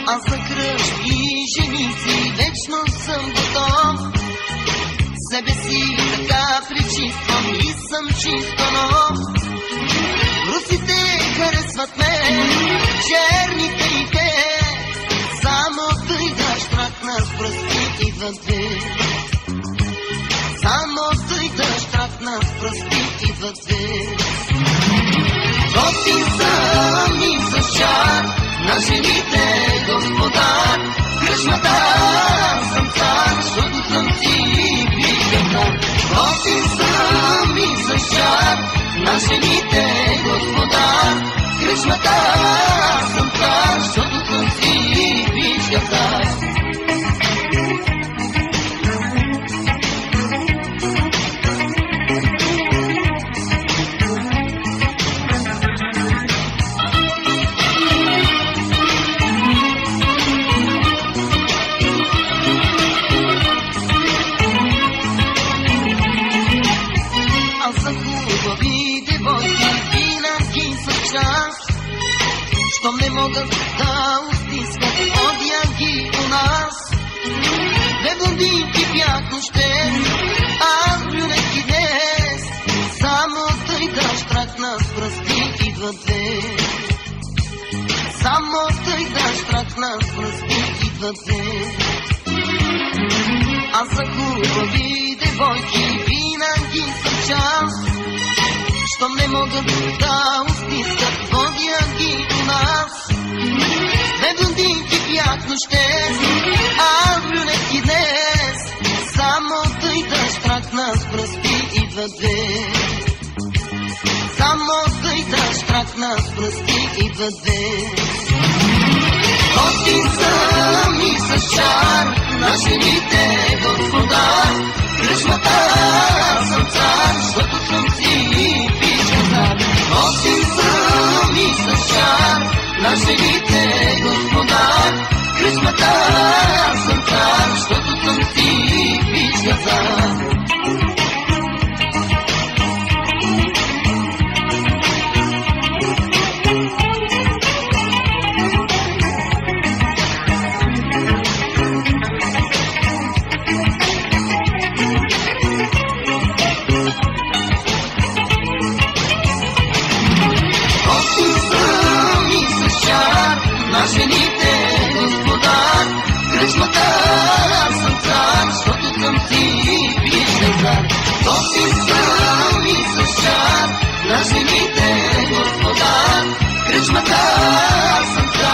Аз за кръж и женици вечно съм готов. Себе си така причиствам и съм чисто нов. Русите харесват ме, черните и те, само тъй да штракна с пръсти идват две. Само тъй да штракна с пръсти идват две. Готин съм и с чар на жените господар. Кръчмата съм цар, защото съм си пичката. Готин съм и с чар на жените господар. Кръчмата съм цар, защото съм си пичката. Щом не могат да устискат, водя ги у нас. Две блондинки бях нощем, аз брюнетки днес. Само тъй да штракна с пръсти идват две. Само тъй да штракна с пръсти идват две. Аз за хубави девойки винаги съм част. Щом не могат да устискат, водя ги у нас. Две блондинки бях нощем, аз брюнетки днес. Само тъй да штракна с пръсти идват две. Само тъй да штракна с пръсти идват две. Готин съм и с чар на жените господар. Кръчмата съм цар, защото съм си пичката. Готин съм и с чар на жените господар. Кръчмата съм цар, защото съм си пичката. Жените господар, кръчмата съм цар, защото съм си пичката. Готин съм и с чар на жените господар, кръчмата съм цар.